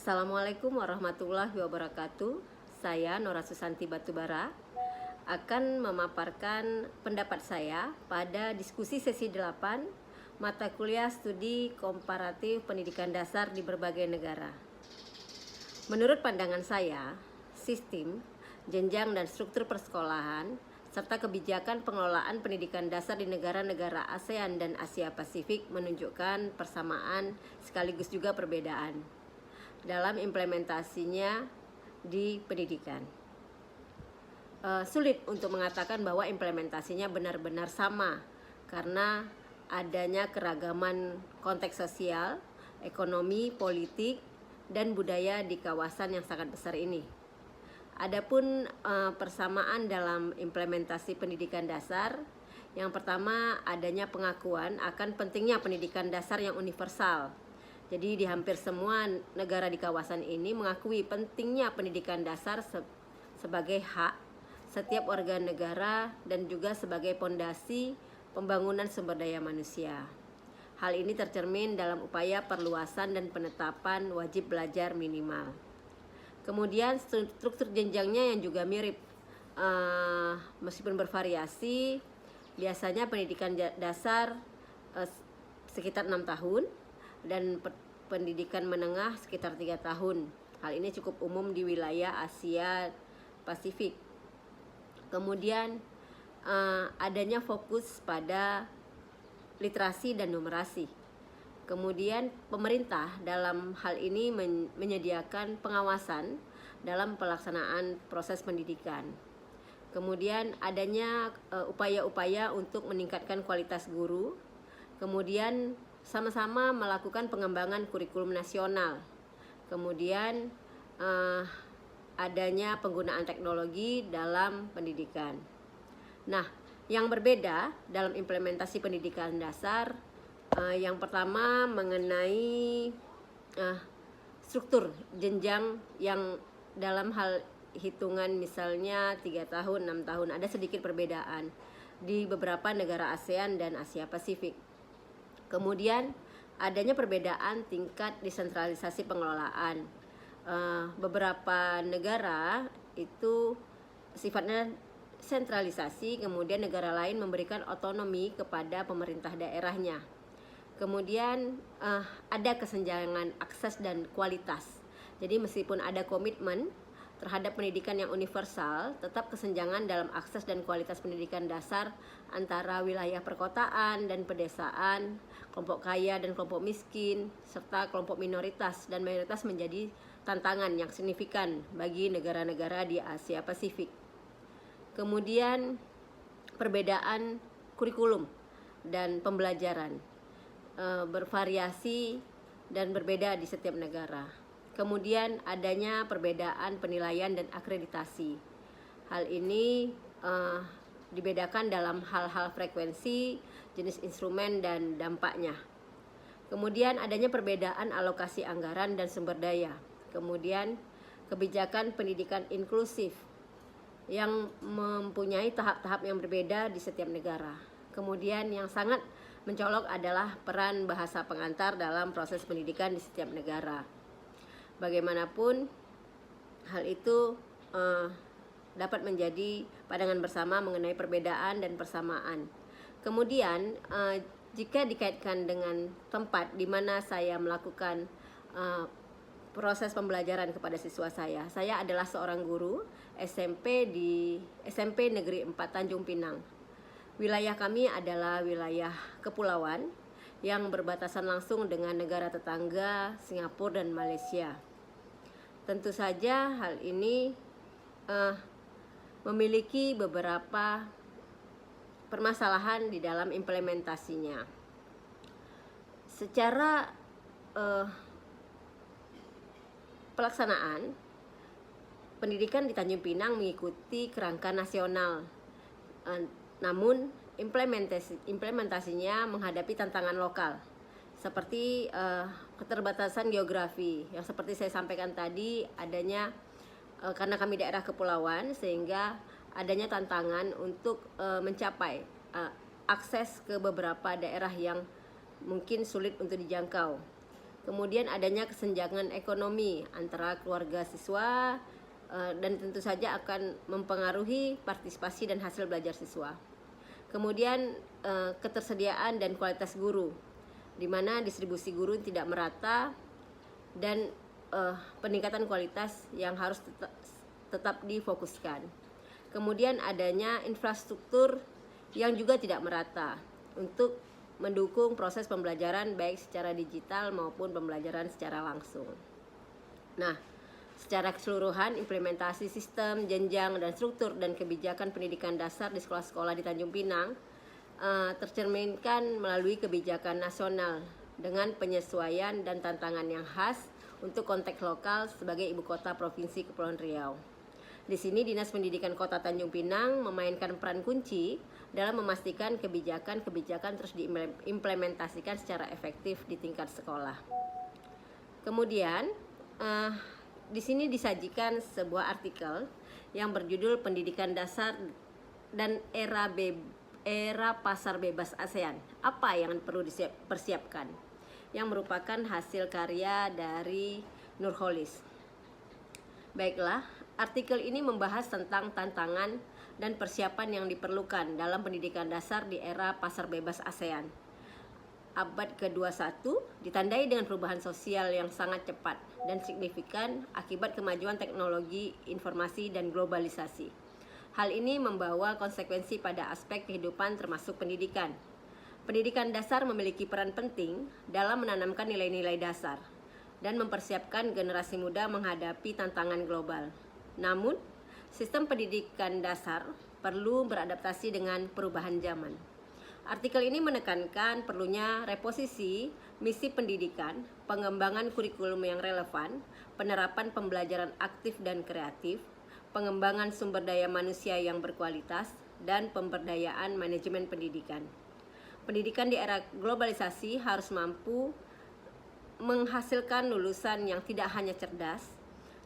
Assalamualaikum warahmatullahi wabarakatuh. Saya Nora Susanti Batubara akan memaparkan pendapat saya pada diskusi sesi 8 mata kuliah studi komparatif pendidikan dasar di berbagai negara. Menurut pandangan saya, sistem, jenjang dan struktur persekolahan serta kebijakan pengelolaan pendidikan dasar di negara-negara ASEAN dan Asia Pasifik menunjukkan persamaan sekaligus juga perbedaan dalam implementasinya di pendidikan. Sulit untuk mengatakan bahwa implementasinya benar-benar sama karena adanya keragaman konteks sosial, ekonomi, politik, dan budaya di kawasan yang sangat besar ini. Adapun persamaan dalam implementasi pendidikan dasar, yang pertama adanya pengakuan akan pentingnya pendidikan dasar yang universal. Jadi di hampir semua negara di kawasan ini mengakui pentingnya pendidikan dasar sebagai hak setiap warga negara dan juga sebagai pondasi pembangunan sumber daya manusia. Hal ini tercermin dalam upaya perluasan dan penetapan wajib belajar minimal. Kemudian struktur jenjangnya yang juga mirip, meskipun bervariasi. Biasanya pendidikan dasar sekitar 6 tahun dan pendidikan menengah sekitar 3 tahun. Hal ini cukup umum di wilayah Asia Pasifik. Kemudian adanya fokus pada literasi dan numerasi. Kemudian pemerintah dalam hal ini menyediakan pengawasan dalam pelaksanaan proses pendidikan. Kemudian adanya upaya-upaya untuk meningkatkan kualitas guru. Kemudian sama-sama melakukan pengembangan kurikulum nasional. Kemudian adanya penggunaan teknologi dalam pendidikan. Nah, yang berbeda dalam implementasi pendidikan dasar, yang pertama mengenai struktur jenjang yang dalam hal hitungan misalnya 3 tahun, 6 tahun, ada sedikit perbedaan di beberapa negara ASEAN dan Asia Pasifik. Kemudian adanya perbedaan tingkat desentralisasi pengelolaan. Beberapa negara itu sifatnya sentralisasi, kemudian negara lain memberikan otonomi kepada pemerintah daerahnya. Kemudian ada kesenjangan akses dan kualitas. Jadi meskipun ada komitmen terhadap pendidikan yang universal, tetap kesenjangan dalam akses dan kualitas pendidikan dasar antara wilayah perkotaan dan pedesaan, kelompok kaya dan kelompok miskin, serta kelompok minoritas dan mayoritas menjadi tantangan yang signifikan bagi negara-negara di Asia Pasifik. Kemudian perbedaan kurikulum dan pembelajaran bervariasi dan berbeda di setiap negara. Kemudian adanya perbedaan penilaian dan akreditasi. Hal ini dibedakan dalam hal-hal frekuensi, jenis instrumen, dan dampaknya. Kemudian adanya perbedaan alokasi anggaran dan sumber daya. Kemudian kebijakan pendidikan inklusif yang mempunyai tahap-tahap yang berbeda di setiap negara. Kemudian yang sangat mencolok adalah peran bahasa pengantar dalam proses pendidikan di setiap negara. Bagaimanapun hal itu dapat menjadi pandangan bersama mengenai perbedaan dan persamaan. Kemudian jika dikaitkan dengan tempat di mana saya melakukan proses pembelajaran kepada siswa saya adalah seorang guru SMP di SMP Negeri 4 Tanjung Pinang. Wilayah kami adalah wilayah kepulauan yang berbatasan langsung dengan negara tetangga Singapura dan Malaysia. Tentu saja hal ini memiliki beberapa permasalahan di dalam implementasinya. Secara pelaksanaan, pendidikan di Tanjung Pinang mengikuti kerangka nasional. Namun implementasinya menghadapi tantangan lokal seperti keterbatasan geografi yang seperti saya sampaikan tadi, adanya karena kami daerah kepulauan sehingga adanya tantangan untuk mencapai akses ke beberapa daerah yang mungkin sulit untuk dijangkau. Kemudian adanya kesenjangan ekonomi antara keluarga siswa dan tentu saja akan mempengaruhi partisipasi dan hasil belajar siswa. Kemudian ketersediaan dan kualitas guru, di mana distribusi guru tidak merata dan peningkatan kualitas yang harus tetap difokuskan. Kemudian adanya infrastruktur yang juga tidak merata untuk mendukung proses pembelajaran baik secara digital maupun pembelajaran secara langsung. Nah, secara keseluruhan implementasi sistem, jenjang, dan struktur dan kebijakan pendidikan dasar di sekolah-sekolah di Tanjung Pinang tercerminkan melalui kebijakan nasional dengan penyesuaian dan tantangan yang khas untuk konteks lokal sebagai ibu kota Provinsi Kepulauan Riau. Di sini Dinas Pendidikan Kota Tanjung Pinang memainkan peran kunci dalam memastikan kebijakan-kebijakan terus diimplementasikan secara efektif di tingkat sekolah. Kemudian di sini disajikan sebuah artikel yang berjudul Pendidikan Dasar dan Era Pasar Bebas ASEAN. Apa yang perlu dipersiapkan? Yang merupakan hasil karya dari Nurholis. Baiklah, artikel ini membahas tentang tantangan dan persiapan yang diperlukan dalam pendidikan dasar di era pasar bebas ASEAN. Abad ke-21 ditandai dengan perubahan sosial yang sangat cepat dan signifikan akibat kemajuan teknologi, informasi, dan globalisasi. Hal ini membawa konsekuensi pada aspek kehidupan termasuk pendidikan. Pendidikan dasar memiliki peran penting dalam menanamkan nilai-nilai dasar dan mempersiapkan generasi muda menghadapi tantangan global. Namun, sistem pendidikan dasar perlu beradaptasi dengan perubahan zaman. Artikel ini menekankan perlunya reposisi misi pendidikan, pengembangan kurikulum yang relevan, penerapan pembelajaran aktif dan kreatif, pengembangan sumber daya manusia yang berkualitas, dan pemberdayaan manajemen pendidikan. Pendidikan di era globalisasi harus mampu menghasilkan lulusan yang tidak hanya cerdas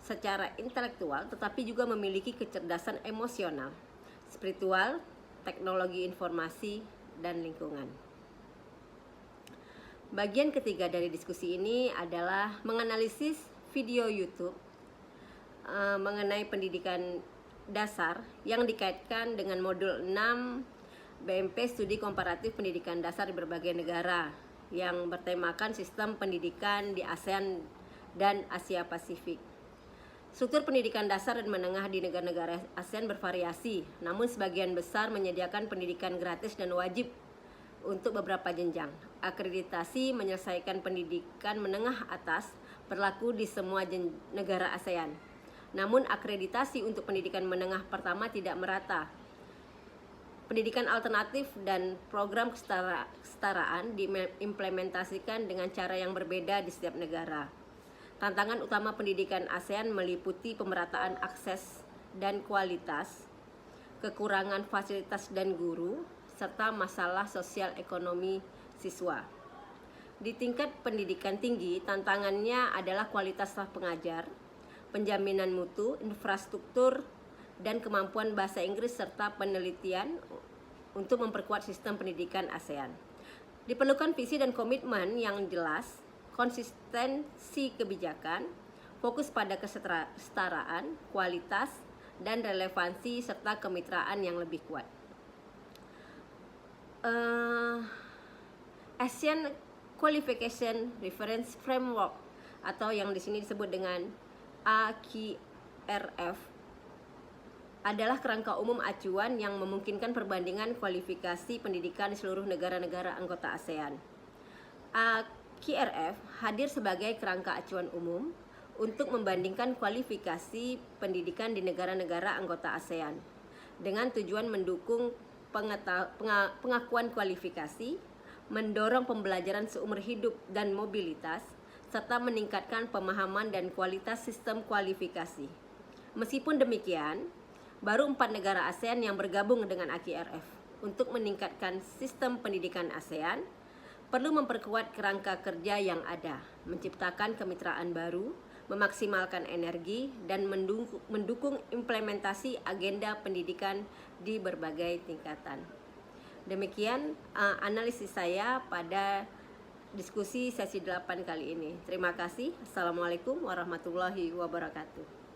secara intelektual tetapi juga memiliki kecerdasan emosional, spiritual, teknologi informasi, dan lingkungan. Bagian ketiga dari diskusi ini adalah menganalisis video YouTube mengenai pendidikan dasar yang dikaitkan dengan modul 6 BMP Studi Komparatif Pendidikan Dasar di berbagai negara yang bertemakan sistem pendidikan di ASEAN dan Asia Pasifik. Struktur pendidikan dasar dan menengah di negara-negara ASEAN bervariasi, namun sebagian besar menyediakan pendidikan gratis dan wajib untuk beberapa jenjang. Akreditasi menyelesaikan pendidikan menengah atas berlaku di semua negara ASEAN. Namun akreditasi untuk pendidikan menengah pertama tidak merata. Pendidikan alternatif dan program kesetaraan diimplementasikan dengan cara yang berbeda di setiap negara. Tantangan utama pendidikan ASEAN meliputi pemerataan akses dan kualitas, kekurangan fasilitas dan guru, serta masalah sosial ekonomi siswa. Di tingkat pendidikan tinggi, tantangannya adalah kualitas staf pengajar, penjaminan mutu, infrastruktur, dan kemampuan bahasa Inggris serta penelitian untuk memperkuat sistem pendidikan ASEAN. Diperlukan visi dan komitmen yang jelas, konsistensi kebijakan, fokus pada kesetaraan, kualitas, dan relevansi serta kemitraan yang lebih kuat. ASEAN Qualification Reference Framework atau yang di sini disebut dengan AQRF adalah kerangka umum acuan yang memungkinkan perbandingan kualifikasi pendidikan di seluruh negara-negara anggota ASEAN. AQRF hadir sebagai kerangka acuan umum untuk membandingkan kualifikasi pendidikan di negara-negara anggota ASEAN dengan tujuan mendukung pengakuan kualifikasi, mendorong pembelajaran seumur hidup dan mobilitas, serta meningkatkan pemahaman dan kualitas sistem kualifikasi. Meskipun demikian, baru 4 negara ASEAN yang bergabung dengan AQRF. Untuk meningkatkan sistem pendidikan ASEAN, perlu memperkuat kerangka kerja yang ada, menciptakan kemitraan baru, memaksimalkan energi, dan mendukung implementasi agenda pendidikan di berbagai tingkatan. Demikian analisis saya pada diskusi sesi 8 kali ini. Terima kasih. Assalamualaikum warahmatullahi wabarakatuh.